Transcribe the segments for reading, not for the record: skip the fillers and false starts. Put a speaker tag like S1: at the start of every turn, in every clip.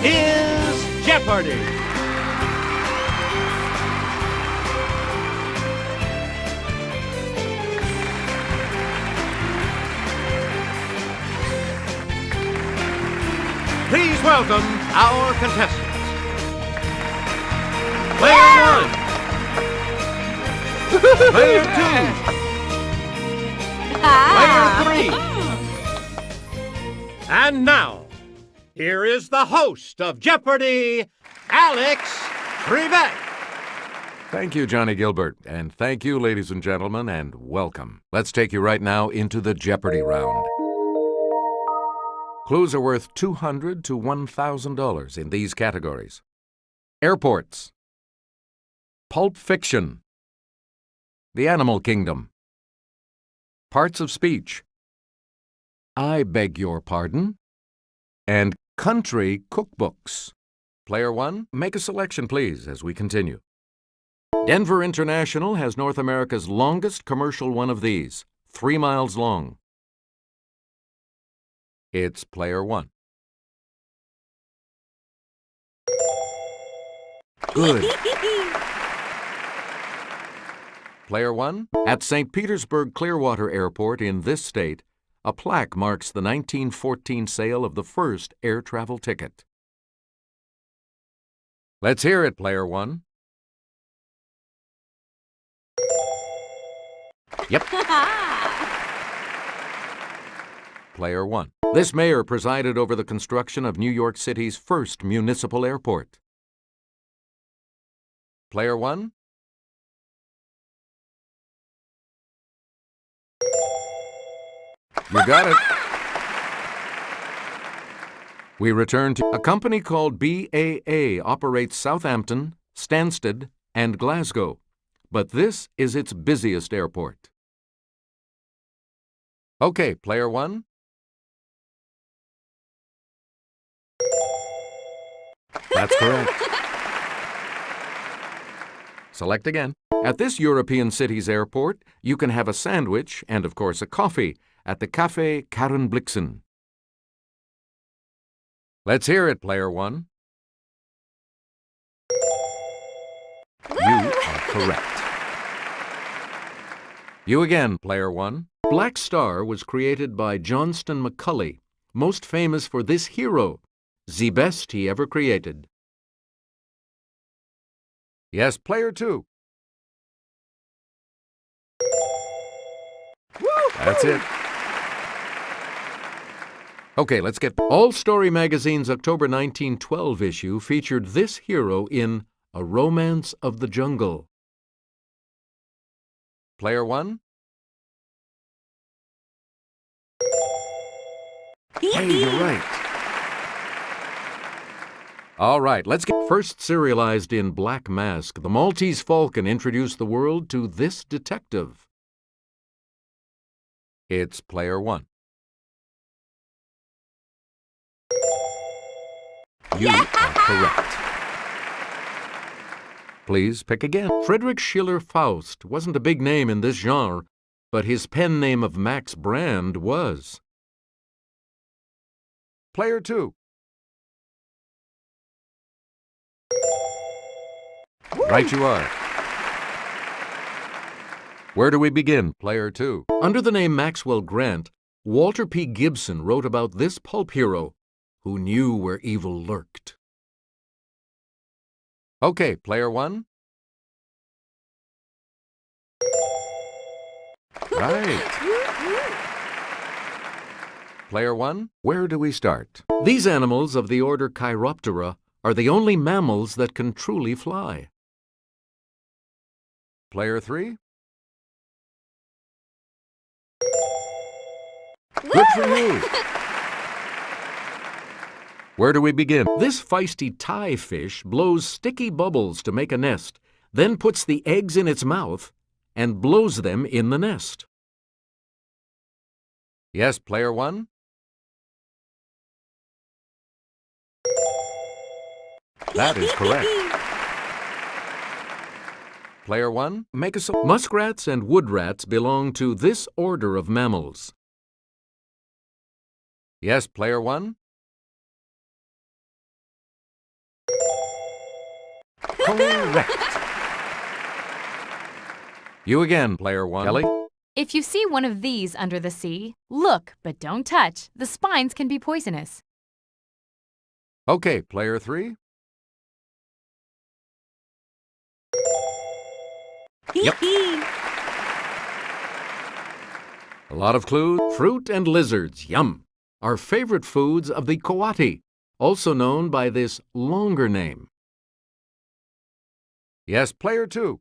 S1: is Jeopardy! Please welcome our contestants. Player 1. Player 2. Player 3. And now, here is the host of Jeopardy, Alex Trebek.
S2: Thank you, Johnny Gilbert. And thank you, ladies and gentlemen, and welcome. Let's take you right now into the Jeopardy round. Clues are worth $200 to $1,000 in these categories: airports, pulp fiction, the animal kingdom, parts of speech, I beg your pardon, and country cookbooks. Player 1, make a selection, please, as we continue. Denver International has North America's longest commercial one of these, 3 miles long. It's Player 1. Good. Player 1, at St. Petersburg Clearwater Airport in this state, a plaque marks the 1914 sale of the first air travel ticket. Let's hear it, Player 1. Yep. Player 1. This mayor presided over the construction of New York City's first municipal airport. Player 1. You got it. We return to a company called BAA operates Southampton, Stansted, and Glasgow, but this is its busiest airport. Okay, Player 1. That's correct. Select again. At this European city's airport, you can have a sandwich and, of course, a coffee at the Café Karenblixen. Let's hear it, Player 1. You are correct. You again, Player 1. Black Star was created by Johnston McCulley, most famous for this hero, the best he ever created. Yes, Player 2. That's it. Okay, let's get... All Story Magazine's October 1912 issue featured this hero in A Romance of the Jungle. Player 1. Hey, you're right. All right, let's get... First serialized in Black Mask, the Maltese Falcon introduced the world to this detective. It's Player 1. You are correct. Please pick again. Friedrich Schiller Faust wasn't a big name in this genre, but his pen name of Max Brand was. Player 2. Right you are. Where do we begin, Player 2? Under the name Maxwell Grant, Walter P. Gibson wrote about this pulp hero who knew where evil lurked. Okay, Player 1. Right. Player 1, where do we start? These animals of the order Chiroptera are the only mammals that can truly fly. Player 3. Good for you. Where do we begin? This feisty tie fish blows sticky bubbles to make a nest, then puts the eggs in its mouth and blows them in the nest. Yes, Player 1. That is correct. Player 1, make a selection. Muskrats and woodrats belong to this order of mammals. Yes, Player 1. Correct. You again, player one. Kelly?
S3: If you see one of these under the sea, look but don't touch. The spines can be poisonous.
S2: Okay, player three. Yep. A lot of clues. Fruit and lizards, yum, are favorite foods of the coati, also known by this longer name. Yes, player two.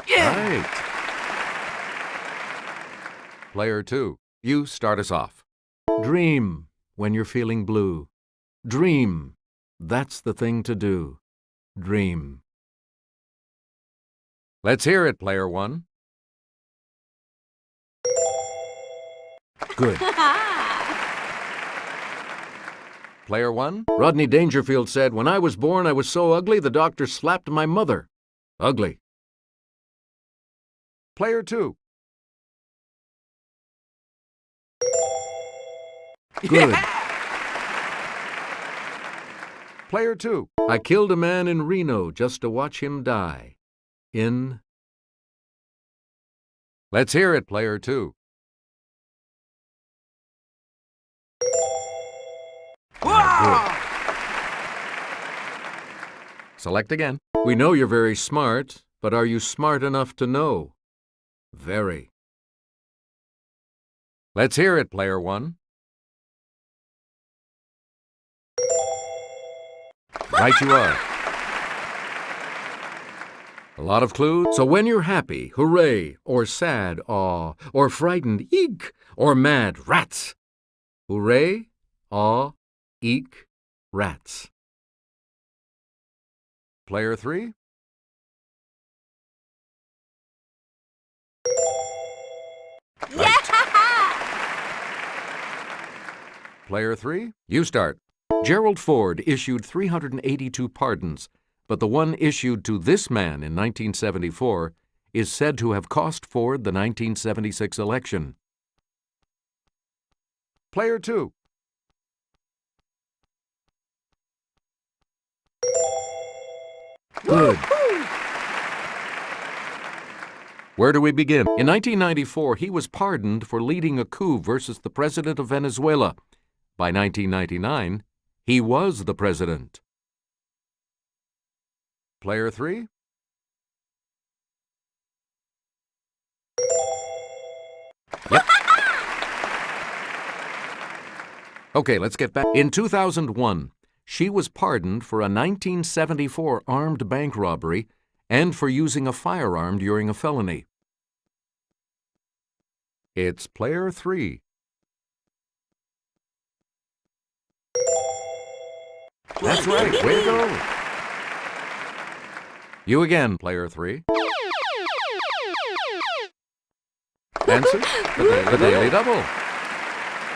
S2: Yeah! Right. Player two, you start us off. Dream when you're feeling blue. Dream, that's the thing to do. Dream. Let's hear it, player one. Good. Player one, Rodney Dangerfield said, "When I was born, I was so ugly, the doctor slapped my mother." Ugly. Player two. Good. Yeah! Player two, I killed a man in Reno just to watch him die. In. Let's hear it, player two. Good. Select again. We know you're very smart, but are you smart enough to know? Very. Let's hear it, player one. Right you are. A lot of clues. So when you're happy, hooray, or sad, aw, or frightened, eek, or mad, rats. Hooray, aw, eek, rats. Player three. Right. Player three, you start. Gerald Ford issued 382 pardons, but the one issued to this man in 1974 is said to have cost Ford the 1976 election. Player two. Good. Where do we begin? In 1994, he was pardoned for leading a coup versus the president of Venezuela. By 1999, he was the president. Player three. Yep. Okay, let's get back. In 2001, she was pardoned for a 1974 armed bank robbery and for using a firearm during a felony. It's player three. That's right. Way to go. You again, player three. Answer? The Daily Double.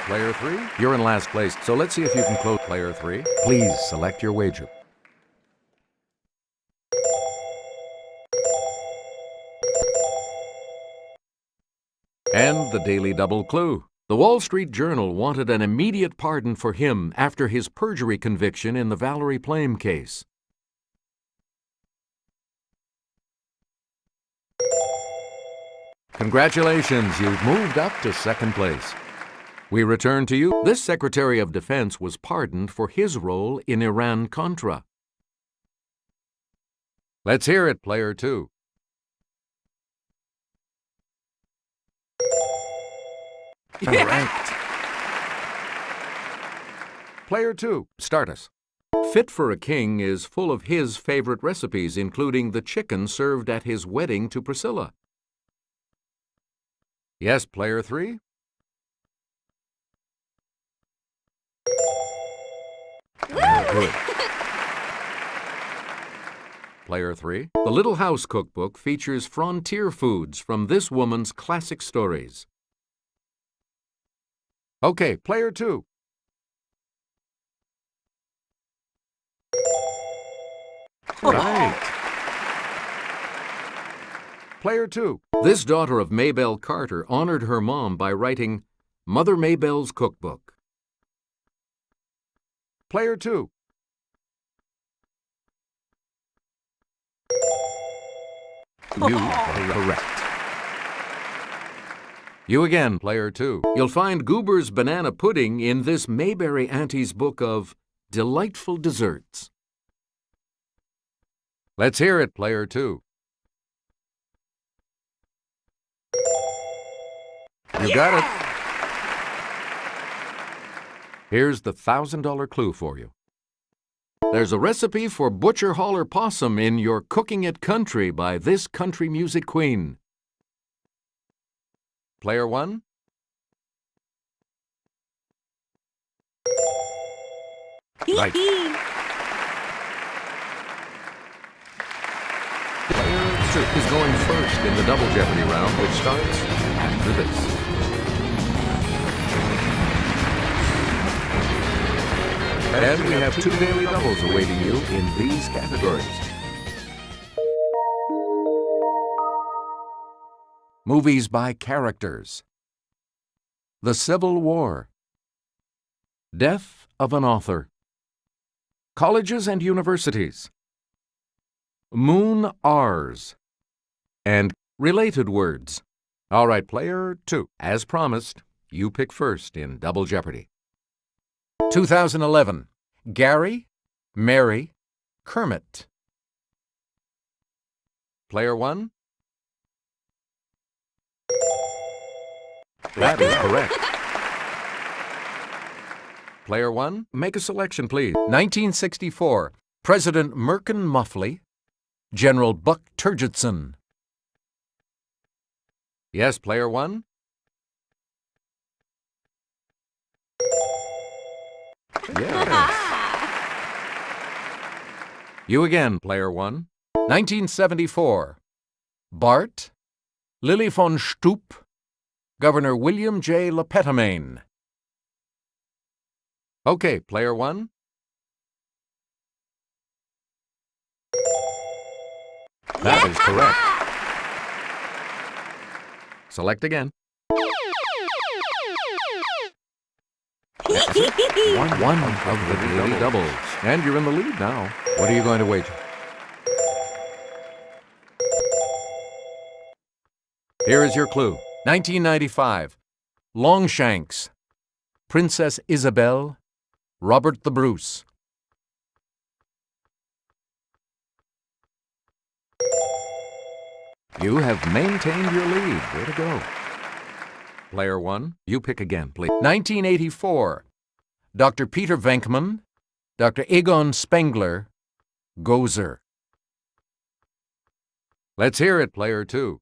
S2: Player three, you're in last place, so let's see if you can close player three. Please select your wager. And the Daily Double clue. The Wall Street Journal wanted an immediate pardon for him after his perjury conviction in the Valerie Plame case. Congratulations, you've moved up to second place. We return to you. This Secretary of Defense was pardoned for his role in Iran-Contra. Let's hear it, player two. Correct. Player two, start us. Fit for a King is full of his favorite recipes, including the chicken served at his wedding to Priscilla. Yes, player three. Good. Player three. The Little House Cookbook features frontier foods from this woman's classic stories. Okay, player two. Right. Player two. This daughter of Maybelle Carter honored her mom by writing Mother Maybelle's Cookbook. Player 2. You are correct. You again, Player 2. You'll find Goober's Banana Pudding in this Mayberry Auntie's book of delightful desserts. Let's hear it, Player 2. You got it. Here's the $1,000 clue for you. There's a recipe for butcher holler possum in Your Cooking It Country by this country music queen. Player 1. Right. Player 2 is going first in the Double Jeopardy round, which starts after this. And we have 2 daily doubles awaiting you in these categories. Movies by characters. The Civil War. Death of an author. Colleges and universities. Moon R's. And related words. All right, Player 2. As promised, you pick first in Double Jeopardy. 2011. Gary, Mary, Kermit. Player 1. That is correct. Player 1, make a selection, please. 1964. President Merkin Muffley, General Buck Turgidson. Yes, Player 1. Yes. You again, Player 1. 1974. Bart, Lily von Stoop, Governor William J. Lepetamine. Okay, Player 1. That is correct. Select again. One of the daily doubles. And you're in the lead now. What are you going to wager? Here is your clue. 1995. Longshanks, Princess Isabel, Robert the Bruce. You have maintained your lead. Way to go. Player 1, you pick again, please. 1984. Dr. Peter Venkman, Dr. Egon Spengler, Gozer. Let's hear it, Player 2.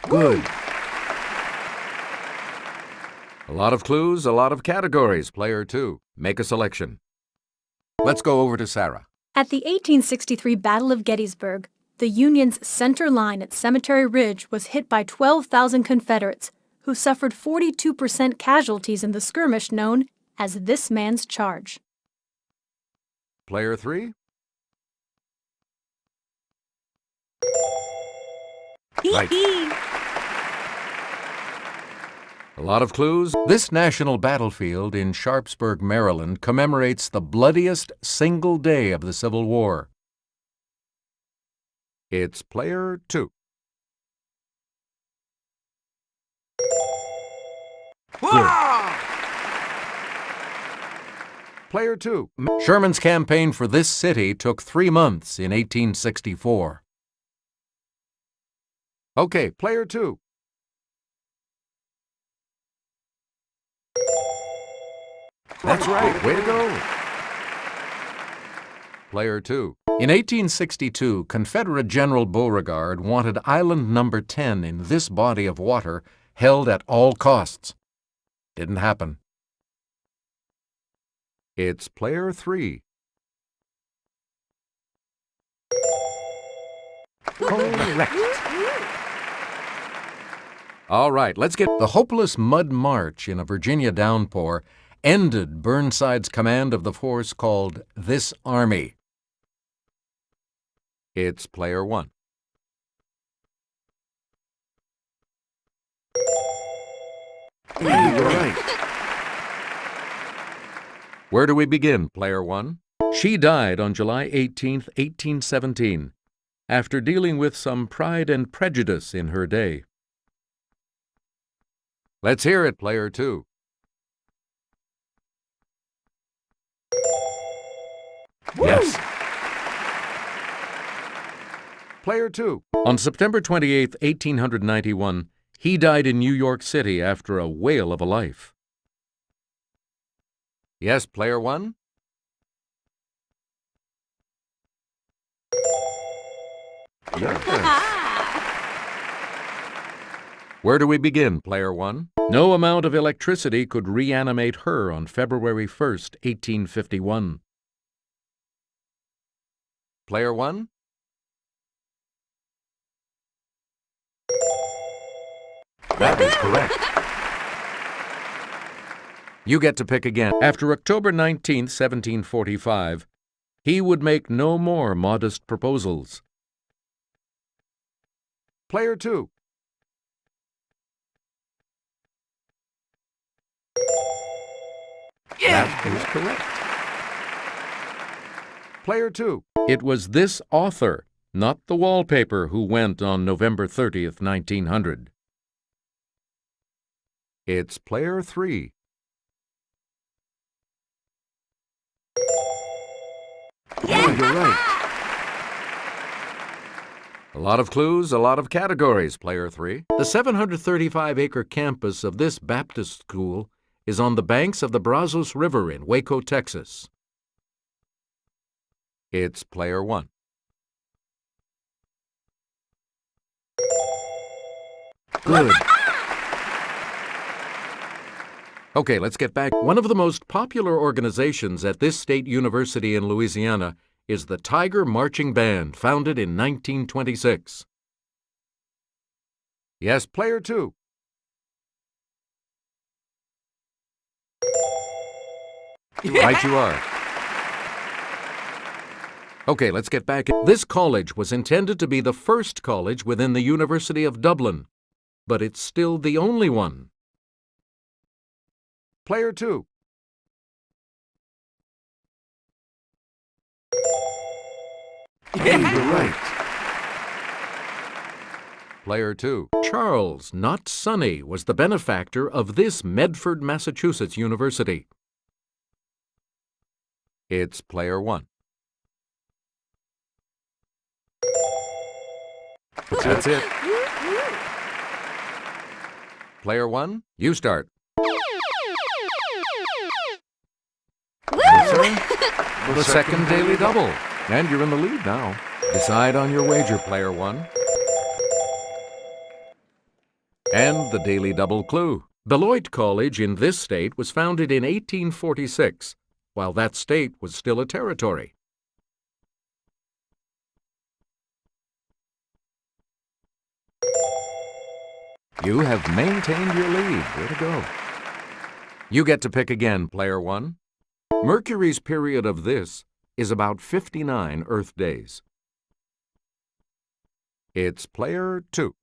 S2: Good. A lot of clues, a lot of categories. Player 2, make a selection. Let's go over to Sarah.
S4: At the 1863 Battle of Gettysburg, the Union's center line at Cemetery Ridge was hit by 12,000 Confederates, who suffered 42% casualties in the skirmish known as This Man's Charge.
S2: Player 3. Right. A lot of clues. This national battlefield in Sharpsburg, Maryland, commemorates the bloodiest single day of the Civil War. It's Player 2. Good. Player 2. Sherman's campaign for this city took 3 months in 1864. Okay, Player 2. That's right. Way to go. Player 2. In 1862, Confederate General Beauregard wanted Island Number 10 in this body of water held at all costs. Didn't happen. It's Player 3. Correct. All right, let's get the hopeless mud march in a Virginia downpour ended Burnside's command of the force called This Army. It's Player 1. You're right. Where do we begin, player one? She died on July 18th, 1817, after dealing with some pride and prejudice in her day. Let's hear it, player two. Yes. Player two. On September 28, 1891, he died in New York City after a whale of a life. Yes, player one? Yes. Where do we begin, player one? No amount of electricity could reanimate her on February 1st, 1851. Player one? That is correct. You get to pick again. After October 19th, 1745, he would make no more modest proposals. Player two. That is correct. Player two. It was this author, not the wallpaper, who went on November 30th, 1900. It's player three. Yeah, you're right. A lot of clues, a lot of categories, player three. The 735-acre campus of this Baptist school is on the banks of the Brazos River in Waco, Texas. It's player one. Good. Okay, let's get back. One of the most popular organizations at this state university in Louisiana is the Tiger Marching Band, founded in 1926. Yes, player two. Right you are. Okay, let's get back. This college was intended to be the first college within the University of Dublin, but it's still the only one. Player two. Hey, you're right. Player two. Charles, not Sonny, was the benefactor of this Medford, Massachusetts university. It's player one. That's it. Player one, you start. The second daily double. And you're in the lead now. Decide on your wager, player one. And the daily double clue. Beloit College in this state was founded in 1846, while that state was still a territory. You have maintained your lead. Way to go. You get to pick again, player one. Mercury's period of this is about 59 Earth days. It's player two.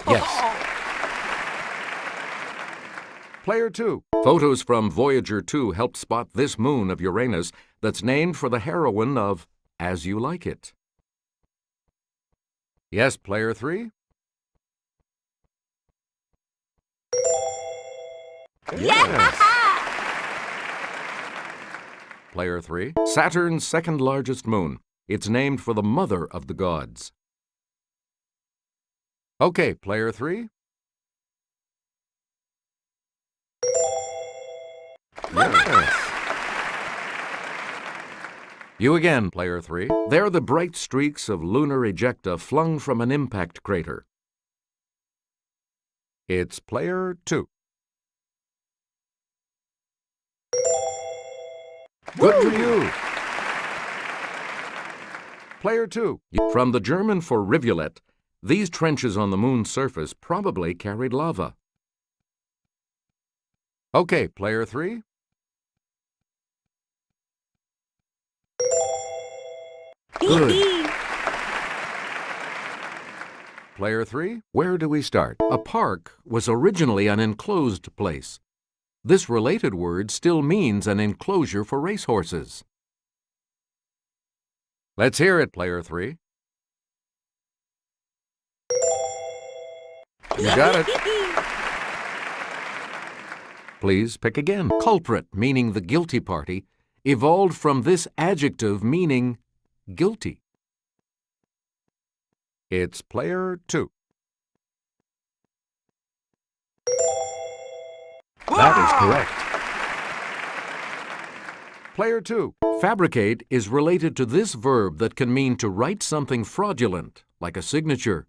S2: Yes. Player two. Photos from Voyager 2 helped spot this moon of Uranus that's named for the heroine of As You Like It. Yes, player three. Yes. Player three. Saturn's second largest moon. It's named for the mother of the gods. Okay, player three. Yes. You again, player three. They're the bright streaks of lunar ejecta flung from an impact crater. It's player two. Good for you. Player two. From the German for rivulet, these trenches on the moon's surface probably carried lava. Okay, player three. Good. Player 3, where do we start? A park was originally an enclosed place. This related word still means an enclosure for racehorses. Let's hear it, Player 3. You got it. Please pick again. Culprit, meaning the guilty party, evolved from this adjective meaning guilty. It's Player 2. That is correct. Player 2. Fabricate is related to this verb that can mean to write something fraudulent, like a signature.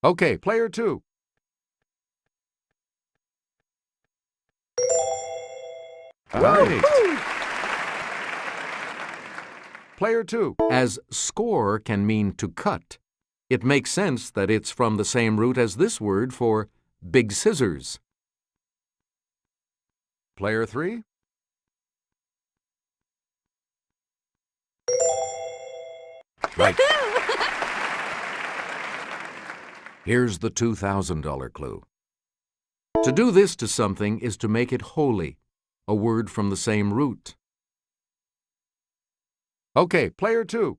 S2: Okay, Player 2. Right. Player 2. As score can mean to cut, it makes sense that it's from the same root as this word for big scissors. Player 3. Right. Here's the $2,000 clue. To do this to something is to make it holy, a word from the same root. Okay, Player 2.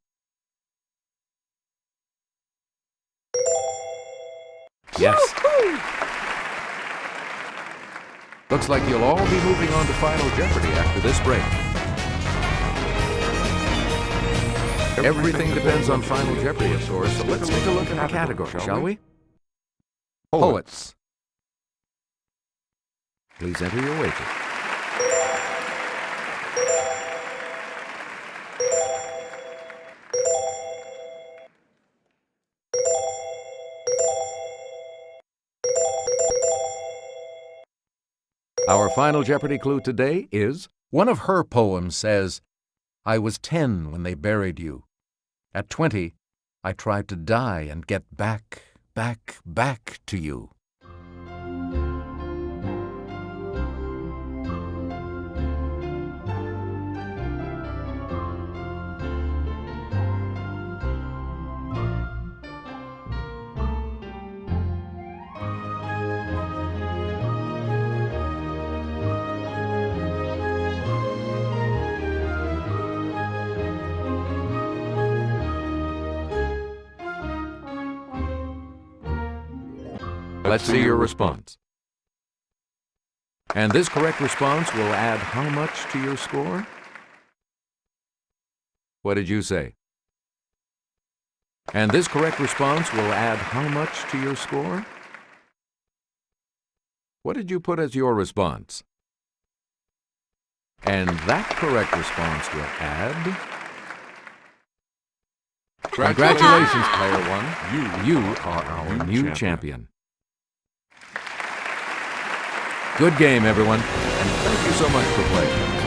S2: Yes. Looks like you'll all be moving on to Final Jeopardy after this break. Everything depends on Final Jeopardy, of course, so let's take a look at the category, shall we? Poets. Please enter your wager. Our Final Jeopardy clue today is, one of her poems says, I was 10 when they buried you. At 20, I tried to die and get back to you. Let's see your response. And this correct response will add how much to your score? What did you say? And this correct response will add how much to your score? What did you put as your response? And that correct response will add... Congratulations, Player 1. You are our new champion. Good game, everyone, and thank you so much for playing.